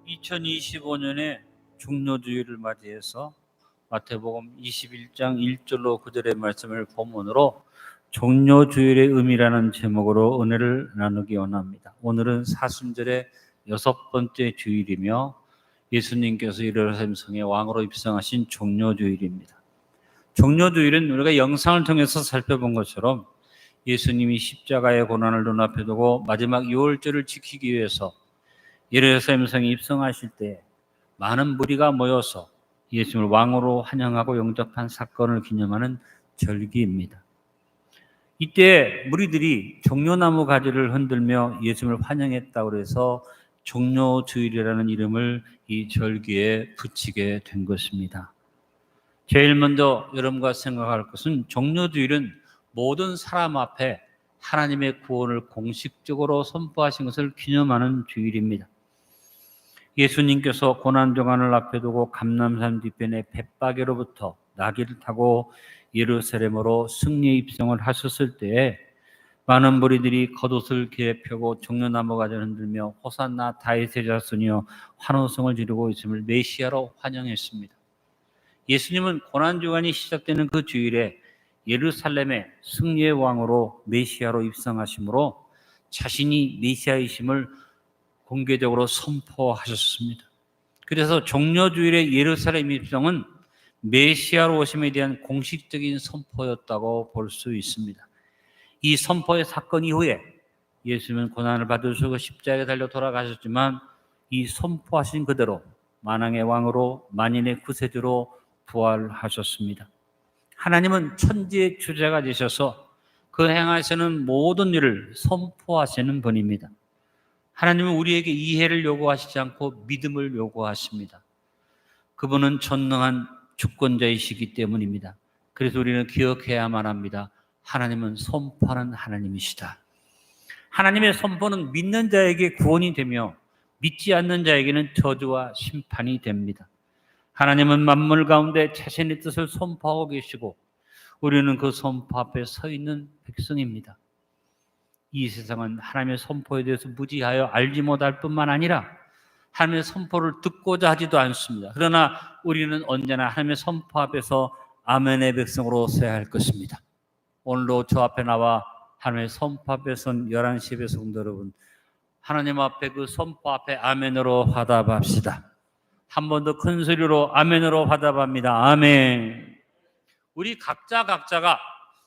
2025년에 종료주일을 맞이해서 마태복음 21장 1절로 9절의 말씀을 본문으로 종료주일의 의미라는 제목으로 은혜를 나누기 원합니다. 오늘은 사순절의 6번째 주일이며 예수님께서 예루살렘 성에 왕으로 입성하신 종료주일입니다. 종료주일은 우리가 영상을 통해서 살펴본 것처럼 예수님이 십자가의 고난을 눈앞에 두고 마지막 유월절을 지키기 위해서 예루살렘 성에 입성하실 때 많은 무리가 모여서 예수님을 왕으로 환영하고 영접한 사건을 기념하는 절기입니다. 이때 무리들이 종려나무 가지를 흔들며 예수님을 환영했다고 해서 종료주일이라는 이름을 이 절기에 붙이게 된 것입니다. 제일 먼저 여러분과 생각할 것은 종료주일은 모든 사람 앞에 하나님의 구원을 공식적으로 선포하신 것을 기념하는 주일입니다. 예수님께서 고난정환을 앞에 두고 감람산 뒤편의 벳바게로부터 나귀를 타고 예루살렘으로 승리 입성을 하셨을 때에 많은 무리들이 겉옷을 펴고 종려나무 가지를 흔들며 호산나 다윗의 자손이여 환호성을 지르고 있음을 메시아로 환영했습니다. 예수님은 고난주간이 시작되는 그 주일에 예루살렘의 승리의 왕으로 메시아로 입성하심으로 자신이 메시아이심을 공개적으로 선포하셨습니다. 그래서 종료주일의 예루살렘 입성은 메시아로 오심에 대한 공식적인 선포였다고 볼 수 있습니다. 이 선포의 사건 이후에 예수님은 고난을 받으시고 십자가에 달려 돌아가셨지만 이 선포하신 그대로 만왕의 왕으로 만인의 구세주로 부활하셨습니다. 하나님은 천지의 주제가 되셔서 그 행하시는 모든 일을 선포하시는 분입니다. 하나님은 우리에게 이해를 요구하시지 않고 믿음을 요구하십니다. 그분은 전능한 주권자이시기 때문입니다. 그래서 우리는 기억해야만 합니다. 하나님은 선포하는 하나님이시다. 하나님의 선포는 믿는 자에게 구원이 되며 믿지 않는 자에게는 저주와 심판이 됩니다. 하나님은 만물 가운데 자신의 뜻을 선포하고 계시고 우리는 그 선포 앞에 서 있는 백성입니다. 이 세상은 하나님의 선포에 대해서 무지하여 알지 못할 뿐만 아니라 하나님의 선포를 듣고자 하지도 않습니다. 그러나 우리는 언제나 하나님의 선포 앞에서 아멘의 백성으로 서야 할 것입니다. 오늘도 저 앞에 나와 하나님의 선포 앞에 선 11시 예배 성도 여러분, 하나님 앞에 그 선포 앞에 아멘으로 화답합시다. 한 번 더 큰 소리로 아멘으로 화답합니다. 아멘. 우리 각자가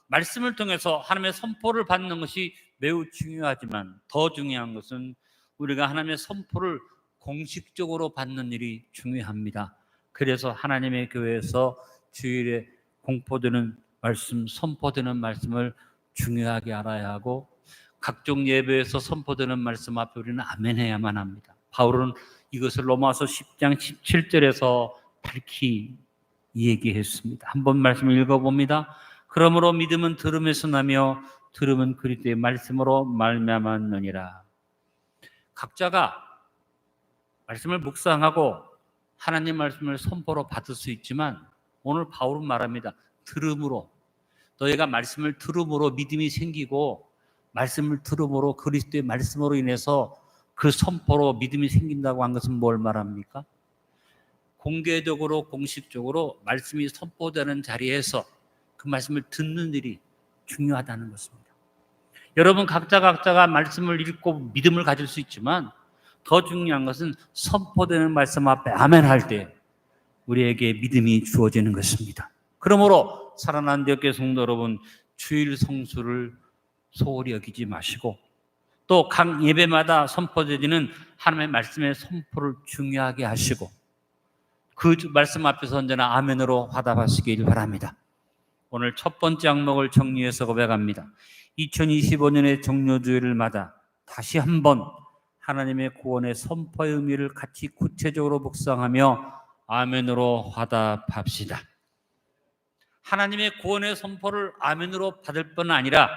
말씀을 통해서 하나님의 선포를 받는 것이 매우 중요하지만 더 중요한 것은 우리가 하나님의 선포를 공식적으로 받는 일이 중요합니다. 그래서 하나님의 교회에서 주일에 공포되는 말씀, 선포되는 말씀을 중요하게 알아야 하고 각종 예배에서 선포되는 말씀 앞에 우리는 아멘해야만 합니다. 바울은 이것을 로마서 10장 17절에서 밝히 얘기했습니다. 한번 말씀을 읽어봅니다. 그러므로 믿음은 들음에서 나며 들음은 그리스도의 말씀으로 말미암았느니라. 각자가 말씀을 묵상하고 하나님 말씀을 선포로 받을 수 있지만 오늘 바울은 말합니다. 들음으로, 너희가 말씀을 들음으로 믿음이 생기고 말씀을 들음으로 그리스도의 말씀으로 인해서 그 선포로 믿음이 생긴다고 한 것은 뭘 말합니까? 공개적으로 공식적으로 말씀이 선포되는 자리에서 그 말씀을 듣는 일이 중요하다는 것입니다. 여러분 각자가 말씀을 읽고 믿음을 가질 수 있지만 더 중요한 것은 선포되는 말씀 앞에 아멘 할 때 우리에게 믿음이 주어지는 것입니다. 그러므로 사랑하는 교회 성도 여러분, 주일 성수를 소홀히 여기지 마시고 또 각 예배마다 선포되는 하나님의 말씀의 선포를 중요하게 하시고 그 말씀 앞에서 언제나 아멘으로 화답하시길 바랍니다. 오늘 첫 번째 항목을 정리해서 고백합니다. 2025년의 종료주일을 맞아 다시 한번 하나님의 구원의 선포의 의미를 같이 구체적으로 묵상하며 아멘으로 화답합시다. 하나님의 구원의 선포를 아멘으로 받을 뿐 아니라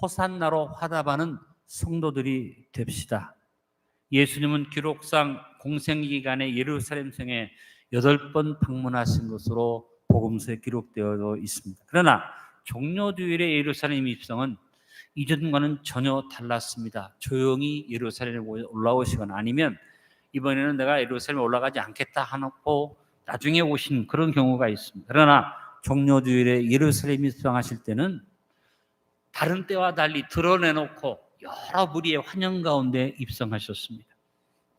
호산나로 화답하는 성도들이 됩시다. 예수님은 기록상 공생기간에 예루살렘 성에 8번 방문하신 것으로 복음서에 기록되어 있습니다. 그러나 종료주일의 예루살렘 입성은 이전과는 전혀 달랐습니다. 조용히 예루살렘에 올라오시거나 아니면 이번에는 내가 예루살렘에 올라가지 않겠다 하고 나중에 오신 그런 경우가 있습니다. 그러나 종료주일에 예루살렘 입성하실 때는 다른 때와 달리 드러내놓고 여러 무리의 환영 가운데 입성하셨습니다.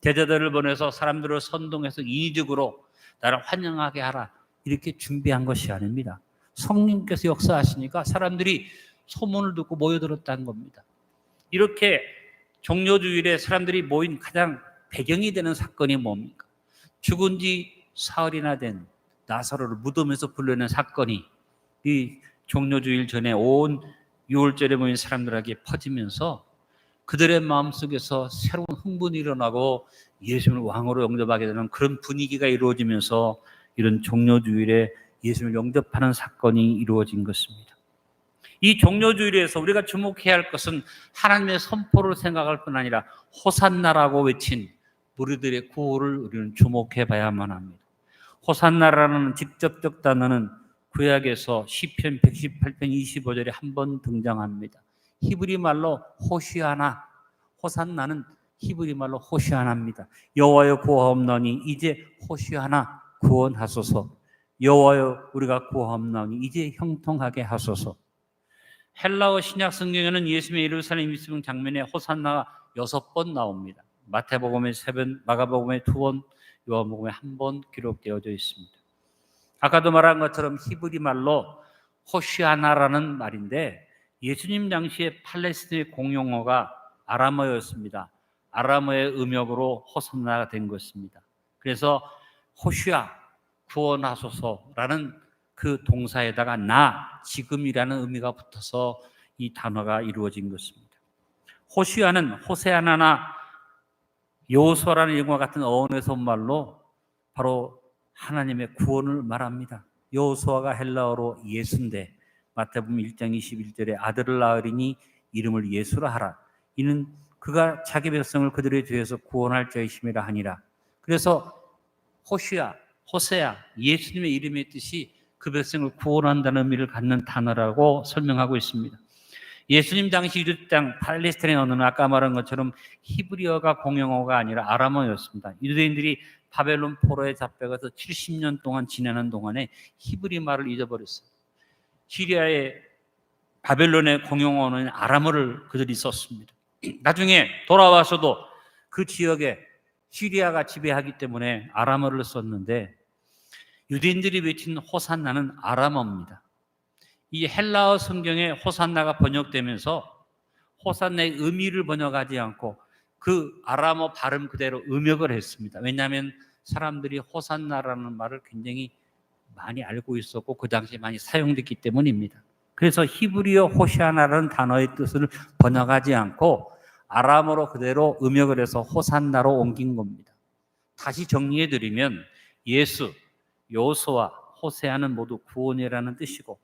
제자들을 보내서 사람들을 선동해서 인위적으로 나를 환영하게 하라 이렇게 준비한 것이 아닙니다. 성령께서 역사하시니까 사람들이 소문을 듣고 모여들었다는 겁니다. 이렇게 종료주일에 사람들이 모인 가장 배경이 되는 사건이 뭡니까? 죽은 지 사흘이나 된 나사로를 무덤에서 불러낸 사건이 이 종료주일 전에 온 6월절에 모인 사람들에게 퍼지면서 그들의 마음속에서 새로운 흥분이 일어나고 예수님을 왕으로 영접하게 되는 그런 분위기가 이루어지면서 이런 종료주일에 예수님을 영접하는 사건이 이루어진 것입니다. 이 종료주일에서 우리가 주목해야 할 것은 하나님의 선포를 생각할 뿐 아니라 호산나라고 외친 무리들의 구호를 우리는 주목해 봐야만 합니다. 호산나라는 직접적 단어는 구약에서 시편 118편 25절에 한 번 등장합니다. 히브리 말로 호시아나, 호산나는 히브리 말로 호시아나입니다. 여호와여 구하옵나니 이제 호시아나 구원하소서. 여호와여 우리가 구하옵나니 이제 형통하게 하소서. 헬라어 신약 성경에는 예수님의 예루살렘 입성 장면에 호산나가 6번 나옵니다. 마태복음에 3번, 마가복음에 2번, 요한복음에 1번 기록되어져 있습니다. 아까도 말한 것처럼 히브리 말로 호시아나라는 말인데 예수님 당시에 팔레스틴의 공용어가 아람어였습니다. 아람어의 음역으로 호산나가 된 것입니다. 그래서 호시아 구원하소서라는 그 동사에다가 나, 지금이라는 의미가 붙어서 이 단어가 이루어진 것입니다. 호시아는 호세아나나 여호수아라는 영화 같은 어원에서 온 말로 바로 하나님의 구원을 말합니다. 여호수아가 헬라어로 예수인데 마태복음 1장 21절에 아들을 낳으리니 이름을 예수라 하라. 이는 그가 자기 백성을 그들의 죄에서 구원할 자이심이라 하니라. 그래서 호시아, 호세아, 예수님의 이름의 뜻이 그 백성을 구원한다는 의미를 갖는 단어라고 설명하고 있습니다. 예수님 당시 유대 땅 팔레스타인의 언어는 아까 말한 것처럼 히브리어가 공용어가 아니라 아람어였습니다. 유대인들이 바벨론 포로에 잡혀가서 70년 동안 지내는 동안에 히브리 말을 잊어버렸어요. 시리아의 바벨론의 공용어는 아람어를 그들이 썼습니다. 나중에 돌아와서도 그 지역에 시리아가 지배하기 때문에 아람어를 썼는데 유대인들이 외친 호산나는 아람어입니다. 이 헬라어 성경에 호산나가 번역되면서 호산나의 의미를 번역하지 않고 그 아람어 발음 그대로 음역을 했습니다. 왜냐하면 사람들이 호산나라는 말을 굉장히 많이 알고 있었고 그 당시에 많이 사용됐기 때문입니다. 그래서 히브리어 호시아나라는 단어의 뜻을 번역하지 않고 아람어로 그대로 음역을 해서 호산나로 옮긴 겁니다. 다시 정리해드리면 예수, 여호수아, 호세아는 모두 구원이라는 뜻이고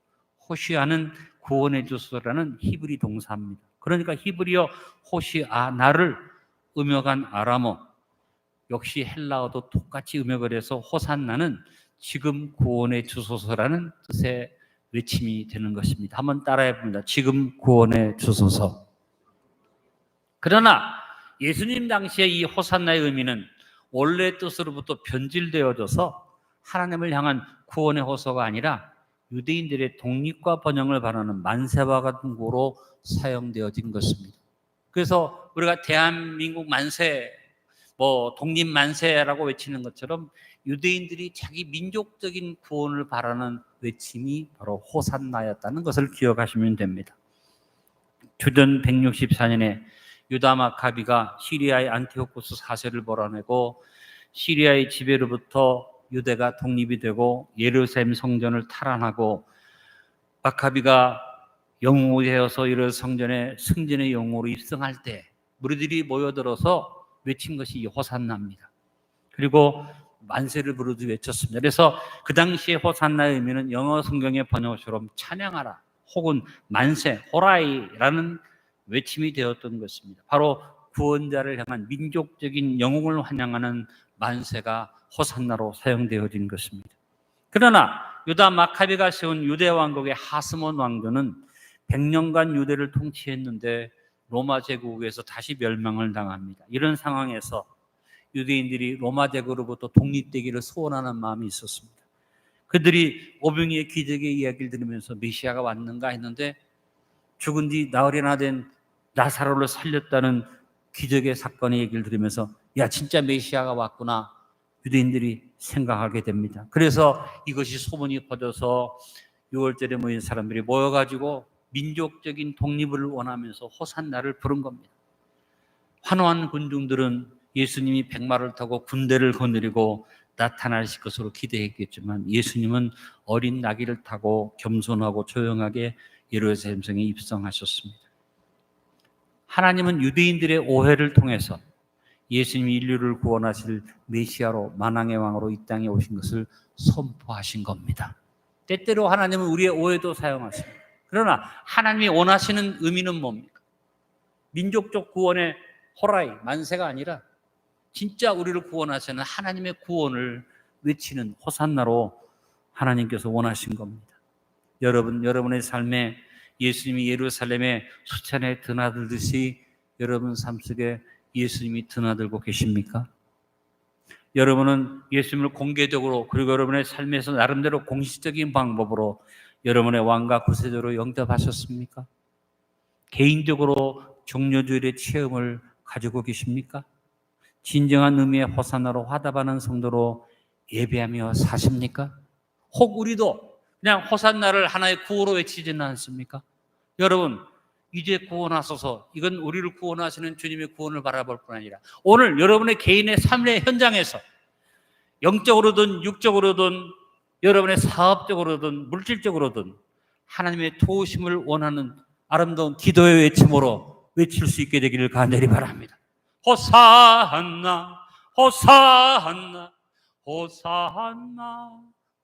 호시아는 구원해 주소서라는 히브리 동사입니다. 그러니까 히브리어 호시아나를 음역한 아람어, 역시 헬라어도 똑같이 음역을 해서 호산나는 지금 구원해 주소서라는 뜻의 외침이 되는 것입니다. 한번 따라해 봅니다. 지금 구원해 주소서. 그러나 예수님 당시에 이 호산나의 의미는 원래 뜻으로부터 변질되어져서 하나님을 향한 구원의 호소가 아니라 유대인들의 독립과 번영을 바라는 만세와 같은 구호로 사용되어진 것입니다. 그래서 우리가 대한민국 만세, 독립 만세라고 외치는 것처럼 유대인들이 자기 민족적인 구원을 바라는 외침이 바로 호산나였다는 것을 기억하시면 됩니다. 주전 164년에 유다 마카비가 시리아의 안티오코스 4세를 몰아내고 시리아의 지배로부터 유대가 독립이 되고 예루살렘 성전을 탈환하고 마카비가 영웅이 되어서 이런 성전에 승진의 영웅으로 입성할 때 무리들이 모여들어서 외친 것이 이 호산나입니다. 그리고 만세를 부르듯 외쳤습니다. 그래서 그 당시에 호산나의 의미는 영어 성경의 번역처럼 찬양하라 혹은 만세, 호라이라는 외침이 되었던 것입니다. 바로 구원자를 향한 민족적인 영웅을 환영하는 만세가 호산나로 사용되어진 것입니다. 그러나 유다 마카비가 세운 유대 왕국의 하스몬 왕조는 100년간 유대를 통치했는데 로마 제국에서 다시 멸망을 당합니다. 이런 상황에서 유대인들이 로마 제국으로부터 독립되기를 소원하는 마음이 있었습니다. 그들이 오병이의 기적의 이야기를 들으면서 메시아가 왔는가 했는데 죽은 뒤 나흘이나 된 나사로를 살렸다는 기적의 사건의 얘기를 들으면서 야, 진짜 메시아가 왔구나 유대인들이 생각하게 됩니다. 그래서 이것이 소문이 퍼져서 6월절에 모인 사람들이 모여가지고 민족적인 독립을 원하면서 호산나를 부른 겁니다. 환호한 군중들은 예수님이 백마를 타고 군대를 거느리고 나타나실 것으로 기대했겠지만 예수님은 어린 나귀를 타고 겸손하고 조용하게 예루살렘 성에 입성하셨습니다. 하나님은 유대인들의 오해를 통해서 예수님이 인류를 구원하실 메시아로 만왕의 왕으로 이 땅에 오신 것을 선포하신 겁니다. 때때로 하나님은 우리의 오해도 사용하십니다. 그러나 하나님이 원하시는 의미는 뭡니까? 민족적 구원의 호라이, 만세가 아니라 진짜 우리를 구원하시는 하나님의 구원을 외치는 호산나로 하나님께서 원하신 겁니다. 여러분의 삶에 예수님이 예루살렘에 수찬에 드나들듯이 여러분 삶 속에 예수님이 드나들고 계십니까? 여러분은 예수님을 공개적으로 그리고 여러분의 삶에서 나름대로 공식적인 방법으로 여러분의 왕과 구세주로 영접하셨습니까? 개인적으로 종료주일의 체험을 가지고 계십니까? 진정한 의미의 호산나로 화답하는 성도로 예배하며 사십니까? 혹 우리도 그냥 호산나를 하나의 구호로 외치지는 않습니까? 여러분, 이제 구원하소서. 이건 우리를 구원하시는 주님의 구원을 바라볼 뿐 아니라 오늘 여러분의 개인의 삶의 현장에서 영적으로든 육적으로든 여러분의 사업적으로든 물질적으로든 하나님의 도우심을 원하는 아름다운 기도의 외침으로 외칠 수 있게 되기를 간절히 바랍니다. 호산나 호산나 호산나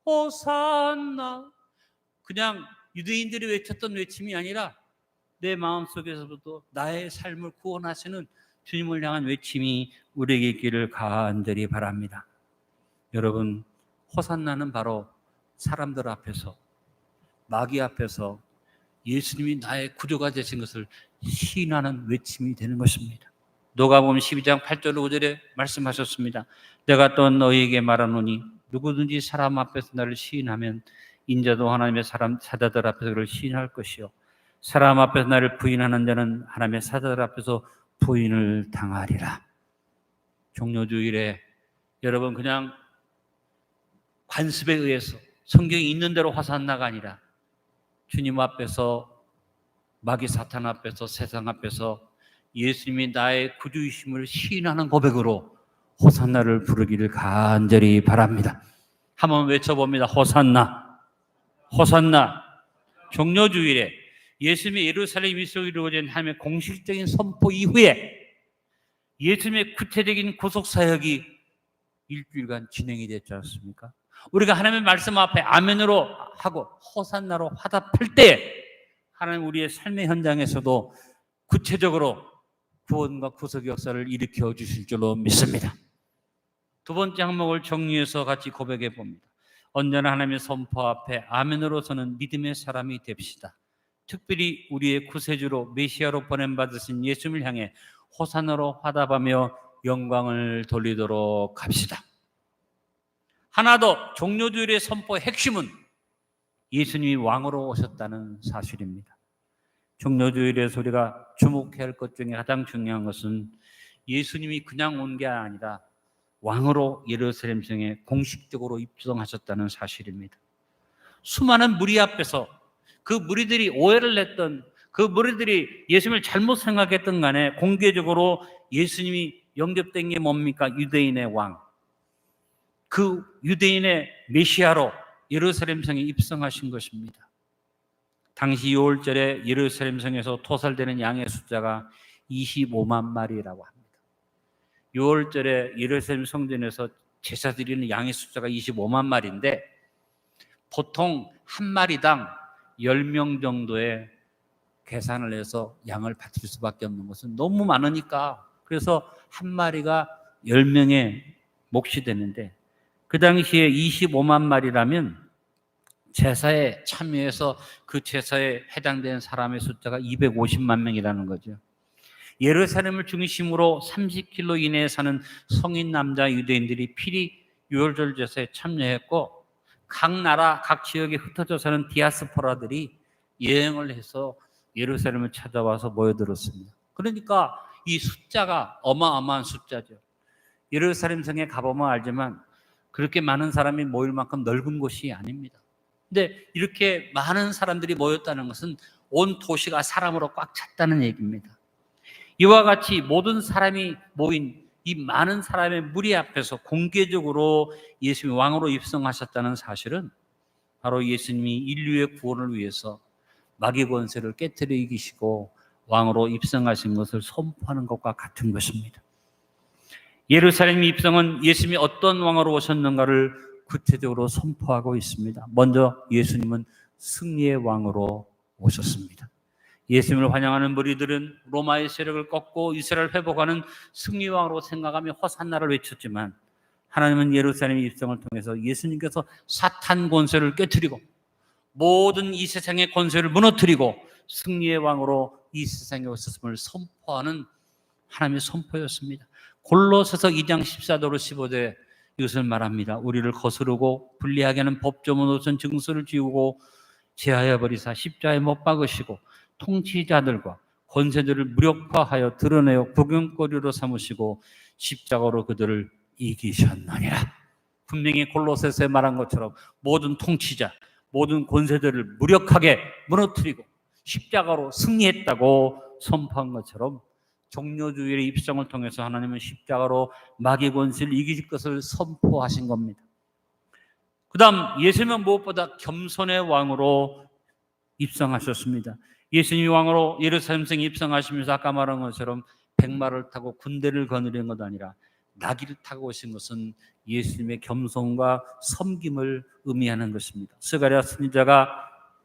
호산나. 그냥 유대인들이 외쳤던 외침이 아니라 내 마음속에서부터 나의 삶을 구원하시는 주님을 향한 외침이 우리에게 있기를 간절히 바랍니다. 여러분, 호산나는 바로 사람들 앞에서 마귀 앞에서 예수님이 나의 구주가 되신 것을 시인하는 외침이 되는 것입니다. 누가복음 12장 8절 5절에 말씀하셨습니다. 내가 또 너희에게 말하노니 누구든지 사람 앞에서 나를 시인하면 인자도 하나님의 사자들 앞에서 그를 시인할 것이요 사람 앞에서 나를 부인하는 자는 하나님의 사자들 앞에서 부인을 당하리라. 종료주일에 여러분 그냥 관습에 의해서 성경이 있는 대로 호산나가 아니라 주님 앞에서 마귀 사탄 앞에서 세상 앞에서 예수님이 나의 구주이심을 시인하는 고백으로 호산나를 부르기를 간절히 바랍니다. 한번 외쳐봅니다. 호산나 호산나. 종료주일에 예수님의 예루살렘 입성이 이루어진 하나님의 공식적인 선포 이후에 예수님의 구체적인 구속사역이 일주일간 진행이 됐지 않습니까? 우리가 하나님의 말씀 앞에 아멘으로 하고 호산나로 화답할 때 하나님 우리의 삶의 현장에서도 구체적으로 구원과 구속 역사를 일으켜 주실 줄로 믿습니다. 두 번째 항목을 정리해서 같이 고백해 봅니다. 언제나 하나님의 선포 앞에 아멘으로 서는 믿음의 사람이 됩시다. 특별히 우리의 구세주로 메시아로 보냄받으신 예수님을 향해 호산나로 화답하며 영광을 돌리도록 합시다. 하나 더, 종료주일의 선포의 핵심은 예수님이 왕으로 오셨다는 사실입니다. 종료주일에서 우리가 주목해야 할 것 중에 가장 중요한 것은 예수님이 그냥 온 게 아니라 왕으로 예루살렘 성에 공식적으로 입성하셨다는 사실입니다. 수많은 무리 앞에서 그 무리들이 오해를 냈던 그 무리들이 예수님을 잘못 생각했던 간에 공개적으로 예수님이 영접된 게 뭡니까? 유대인의 왕. 그 유대인의 메시아로 예루살렘 성에 입성하신 것입니다. 당시 6월절에 예루살렘 성에서 토살되는 양의 숫자가 25만 마리라고 합니다. 6월절에 예루살렘 성전에서 제사 드리는 양의 숫자가 25만 마리인데 보통 한 마리당 10명 정도의 계산을 해서 양을 바칠 수밖에 없는 것은 너무 많으니까 그래서 한 마리가 10명의 몫이 되는데 그 당시에 25만 마리라면 제사에 참여해서 그 제사에 해당되는 사람의 숫자가 250만 명이라는 거죠. 예루살렘을 중심으로 30km 이내에 사는 성인 남자 유대인들이 필히 유월절 제사에 참여했고, 각 나라 각 지역에 흩어져 사는 디아스포라들이 여행을 해서 예루살렘을 찾아와서 모여들었습니다. 그러니까 이 숫자가 어마어마한 숫자죠. 예루살렘 성에 가보면 알지만 그렇게 많은 사람이 모일 만큼 넓은 곳이 아닙니다. 근데 이렇게 많은 사람들이 모였다는 것은 온 도시가 사람으로 꽉 찼다는 얘기입니다. 이와 같이 모든 사람이 모인 이 많은 사람의 무리 앞에서 공개적으로 예수님이 왕으로 입성하셨다는 사실은 바로 예수님이 인류의 구원을 위해서 마귀 권세를 깨뜨려 이기시고 왕으로 입성하신 것을 선포하는 것과 같은 것입니다. 예루살렘 입성은 예수님이 어떤 왕으로 오셨는가를 구체적으로 선포하고 있습니다. 먼저 예수님은 승리의 왕으로 오셨습니다. 예수님을 환영하는 무리들은 로마의 세력을 꺾고 이스라엘을 회복하는 승리왕으로 생각하며 호산나를 외쳤지만, 하나님은 예루살렘 입성을 통해서 예수님께서 사탄 권세를 깨뜨리고 모든 이 세상의 권세를 무너뜨리고 승리의 왕으로 이 세상에 오셨음을 선포하는 하나님의 선포였습니다. 골로새서 2장 14절로 15절에 이것을 말합니다. 우리를 거스르고 불리하게 하는 법조문 옷은 증서를 지우고 제하여 버리사 십자가에 못 박으시고 통치자들과 권세들을 무력화하여 드러내어 구경거리로 삼으시고 십자가로 그들을 이기셨느니라. 분명히 골로새서에 말한 것처럼 모든 통치자, 모든 권세들을 무력하게 무너뜨리고 십자가로 승리했다고 선포한 것처럼 종료주일의 입성을 통해서 하나님은 십자가로 마귀 권세를 이기실 것을 선포하신 겁니다. 그 다음 예수님은 무엇보다 겸손의 왕으로 입성하셨습니다. 예수님이 왕으로 예루살렘성에 입성하시면서 아까 말한 것처럼 백마를 타고 군대를 거느리는 것 아니라 나귀를 타고 오신 것은 예수님의 겸손과 섬김을 의미하는 것입니다. 스가랴 선지자가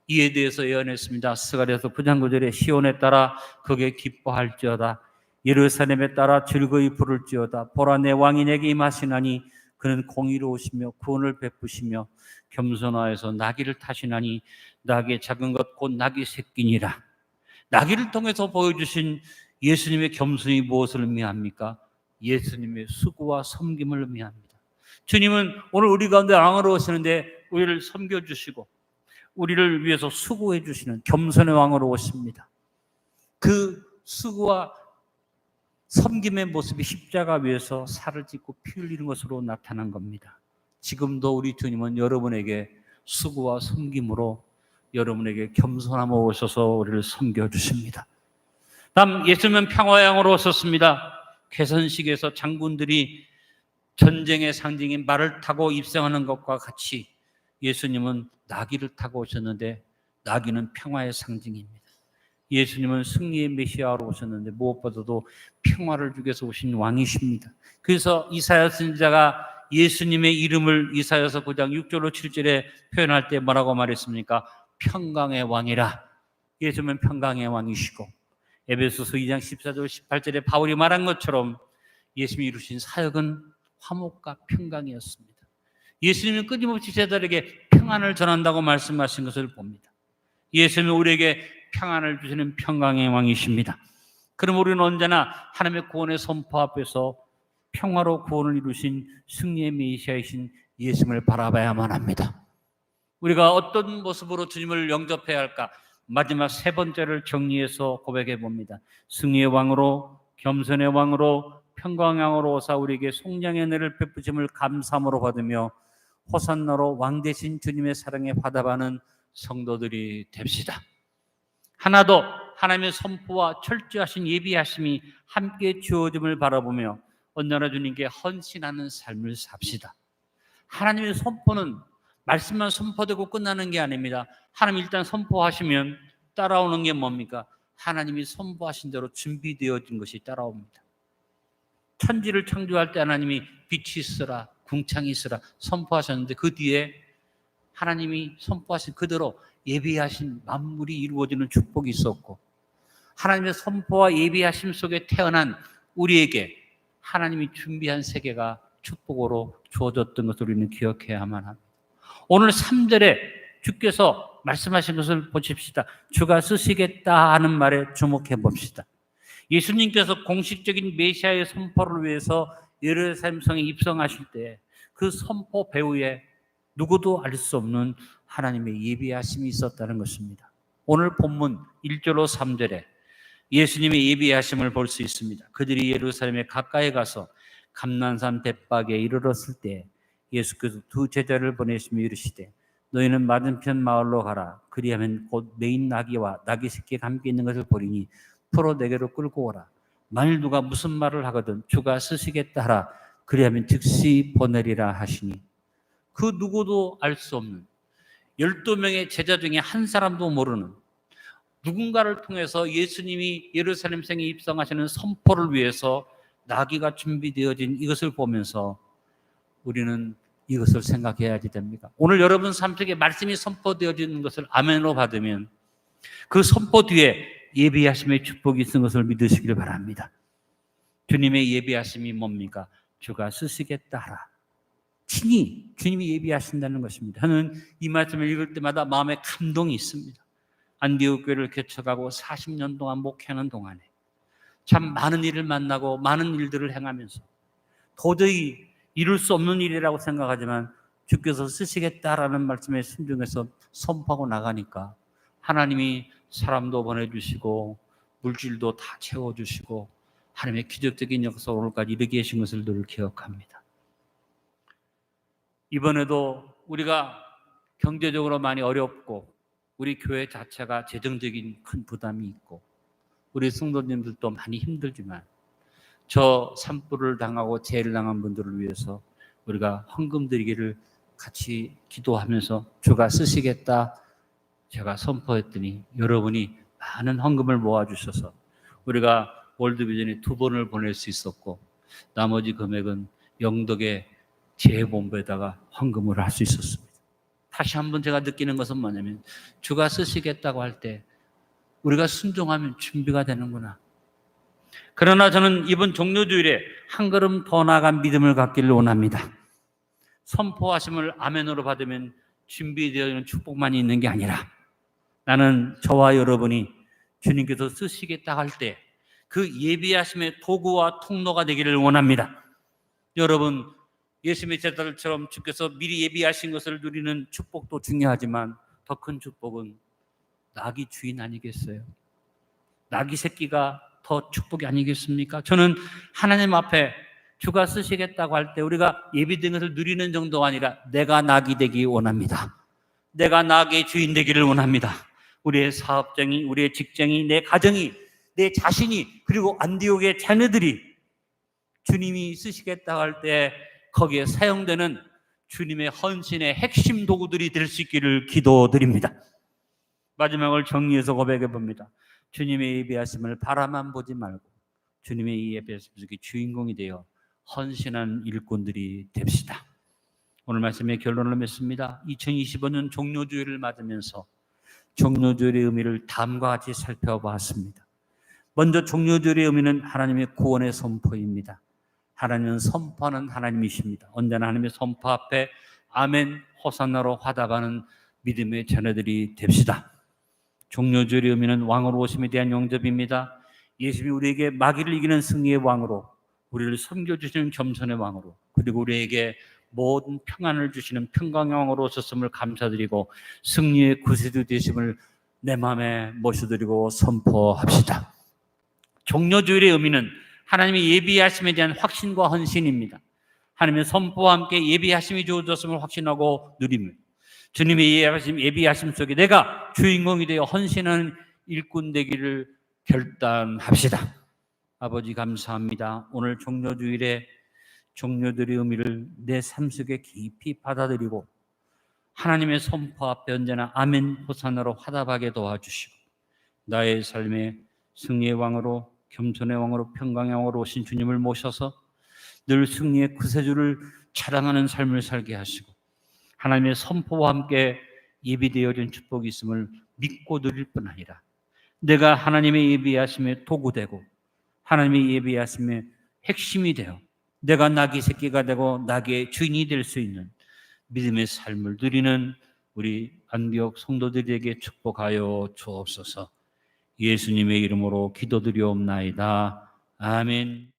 이에 대해서 예언했습니다. 스가랴서 9장 9절에 시온에 따라 거기에 기뻐할지어다, 예루살렘에 따라 즐거이 부를지어다. 보라, 내 왕이 내게 임하시나니 그는 공의로우시며 구원을 베푸시며 겸손하여서 나귀를 타시나니 나귀의 작은 것 곧 나귀 새끼니라. 나귀를 통해서 보여주신 예수님의 겸손이 무엇을 의미합니까? 예수님의 수고와 섬김을 의미합니다. 주님은 오늘 우리 가운데 왕으로 오시는데 우리를 섬겨주시고 우리를 위해서 수고해 주시는 겸손의 왕으로 오십니다. 그 수고와 섬김의 모습이 십자가 위에서 살을 찢고 피 흘리는 것으로 나타난 겁니다. 지금도 우리 주님은 여러분에게 수고와 섬김으로 여러분에게 겸손함으로 오셔서 우리를 섬겨주십니다. 다음 예수님은 평화의 왕으로 오셨습니다. 개선식에서 장군들이 전쟁의 상징인 말을 타고 입성하는 것과 같이 예수님은 나귀를 타고 오셨는데 나귀는 평화의 상징입니다. 예수님은 승리의 메시아로 오셨는데 무엇보다도 평화를 주기 위해서 오신 왕이십니다. 그래서 이사야 선지자가 예수님의 이름을 이사야서 9장 6절로 7절에 표현할 때 뭐라고 말했습니까? 평강의 왕이라. 예수님은 평강의 왕이시고, 에베소서 2장 14절 18절에 바울이 말한 것처럼 예수님이 이루신 사역은 화목과 평강이었습니다. 예수님은 끊임없이 제자들에게 평안을 전한다고 말씀하신 것을 봅니다. 예수님은 우리에게 평안을 주시는 평강의 왕이십니다. 그럼 우리는 언제나 하나님의 구원의 선포 앞에서 평화로 구원을 이루신 승리의 메시아이신 예수님을 바라봐야만 합니다. 우리가 어떤 모습으로 주님을 영접해야 할까? 마지막 세 번째를 정리해서 고백해 봅니다. 승리의 왕으로, 겸손의 왕으로, 평강의 왕으로 오사 우리에게 속량의 은혜를 베푸심을 감사함으로 받으며 호산나로 왕 되신 주님의 사랑에 화답하는 성도들이 됩시다. 하나도 하나님의 선포와 철저하신 예비하심이 함께 주어짐을 바라보며 언제나 주님께 헌신하는 삶을 삽시다. 하나님의 선포는 말씀만 선포되고 끝나는 게 아닙니다. 하나님 일단 선포하시면 따라오는 게 뭡니까? 하나님이 선포하신 대로 준비되어진 것이 따라옵니다. 천지를 창조할 때 하나님이 빛이 있으라, 궁창이 있으라 선포하셨는데 그 뒤에 하나님이 선포하신 그대로 예비하신 만물이 이루어지는 축복이 있었고, 하나님의 선포와 예비하심 속에 태어난 우리에게 하나님이 준비한 세계가 축복으로 주어졌던 것을 우리는 기억해야만 합니다. 오늘 3절에 주께서 말씀하신 것을 보십시다. 주가 쓰시겠다 하는 말에 주목해 봅시다. 예수님께서 공식적인 메시아의 선포를 위해서 예루살렘 성에 입성하실 때 그 선포 배후에 누구도 알 수 없는 하나님의 예비하심이 있었다는 것입니다. 오늘 본문 1절로 3절에 예수님의 예비하심을 볼 수 있습니다. 그들이 예루살렘에 가까이 가서 감난산 벳박에 이르렀을 때 예수께서 두 제자를 보내시며 이르시되 너희는 맞은편 마을로 가라. 그리하면 곧 메인 나귀와 나귀 새끼가 함께 있는 것을 보리니 풀어 내게로 끌고 오라. 만일 누가 무슨 말을 하거든 주가 쓰시겠다 하라. 그리하면 즉시 보내리라 하시니 그 누구도 알 수 없는 12명의 제자 중에 한 사람도 모르는 누군가를 통해서 예수님이 예루살렘 성에 입성하시는 선포를 위해서 나귀가 준비되어진 이것을 보면서 우리는 이것을 생각해야지 됩니다. 오늘 여러분 삶 속에 말씀이 선포되어지는 것을 아멘으로 받으면 그 선포 뒤에 예비하심의 축복이 있는 것을 믿으시길 바랍니다. 주님의 예비하심이 뭡니까? 주가 쓰시겠다 하라. 친히 주님이 예비하신다는 것입니다. 저는 이 말씀을 읽을 때마다 마음에 감동이 있습니다. 안디옥 교회를 개척하고 40년 동안 목회하는 동안에 참 많은 일을 만나고 많은 일들을 행하면서 도저히 이룰 수 없는 일이라고 생각하지만 주께서 쓰시겠다라는 말씀에 순종해서 선포하고 나가니까 하나님이 사람도 보내주시고 물질도 다 채워주시고 하나님의 기적적인 역사 오늘까지 이르게 하신 것을 늘 기억합니다. 이번에도 우리가 경제적으로 많이 어렵고 우리 교회 자체가 재정적인 큰 부담이 있고 우리 성도님들도 많이 힘들지만 저 산불을 당하고 재해를 당한 분들을 위해서 우리가 헌금 드리기를 같이 기도하면서 주가 쓰시겠다 제가 선포했더니 여러분이 많은 헌금을 모아주셔서 우리가 월드비전에 2번을 보낼 수 있었고 나머지 금액은 영덕의 재해본부에다가 헌금을 할 수 있었습니다. 다시 한번 제가 느끼는 것은 뭐냐면 주가 쓰시겠다고 할 때 우리가 순종하면 준비가 되는구나. 그러나 저는 이번 종료주일에 한 걸음 더 나아간 믿음을 갖기를 원합니다. 선포하심을 아멘으로 받으면 준비되어 있는 축복만이 있는 게 아니라 나는 저와 여러분이 주님께서 쓰시겠다 할 때 그 예비하심의 도구와 통로가 되기를 원합니다. 여러분 예수님의 제자들처럼 주께서 미리 예비하신 것을 누리는 축복도 중요하지만 더 큰 축복은 나귀 주인 아니겠어요? 나귀 새끼가 더 축복이 아니겠습니까? 저는 하나님 앞에 주가 쓰시겠다고 할 때 우리가 예비된 것을 누리는 정도가 아니라 내가 나귀 되기 원합니다. 내가 나귀의 주인 되기를 원합니다. 우리의 사업장이, 우리의 직장이, 내 가정이, 내 자신이 그리고 안디옥의 자녀들이 주님이 쓰시겠다고 할 때 거기에 사용되는 주님의 헌신의 핵심 도구들이 될 수 있기를 기도드립니다. 마지막을 정리해서 고백해 봅니다. 주님의 예비하심을 바라만 보지 말고 주님의 이 예비하심 속에 주인공이 되어 헌신한 일꾼들이 됩시다. 오늘 말씀의 결론을 맺습니다. 2025년 종료주일을 맞으면서 종료주일의 의미를 다음과 같이 살펴보았습니다. 먼저 종료주일의 의미는 하나님의 구원의 선포입니다. 하나님은 선포하는 하나님이십니다. 언제나 하나님의 선포 앞에 아멘 호산나로 화답하는 믿음의 자녀들이 됩시다. 종료주일의 의미는 왕으로 오심에 대한 영접입니다. 예수님이 우리에게 마귀를 이기는 승리의 왕으로 우리를 섬겨주시는 겸손의 왕으로 그리고 우리에게 모든 평안을 주시는 평강의 왕으로 오셨음을 감사드리고 승리의 구세주 되심을 내 마음에 모셔드리고 선포합시다. 종료주일의 의미는 하나님의 예비하심에 대한 확신과 헌신입니다. 하나님의 선포와 함께 예비하심이 주어졌음을 확신하고 누립니다. 주님의 예비하심 속에 내가 주인공이 되어 헌신하는 일꾼 되기를 결단합시다. 아버지 감사합니다. 오늘 종료주일에 종료들의 의미를 내 삶 속에 깊이 받아들이고 하나님의 선포 앞에 언제나 아멘 호산나로 화답하게 도와주시고 나의 삶의 승리의 왕으로 겸손의 왕으로 평강의 왕으로 오신 주님을 모셔서 늘 승리의 구세주를 자랑하는 삶을 살게 하시고 하나님의 선포와 함께 예비되어진 축복이 있음을 믿고 누릴 뿐 아니라 내가 하나님의 예비하심의 도구되고 하나님의 예비하심의 핵심이 되어 내가 나귀 새끼가 되고 나귀의 주인이 될 수 있는 믿음의 삶을 누리는 우리 안디옥 성도들에게 축복하여 주옵소서. 예수님의 이름으로 기도드리옵나이다. 아멘.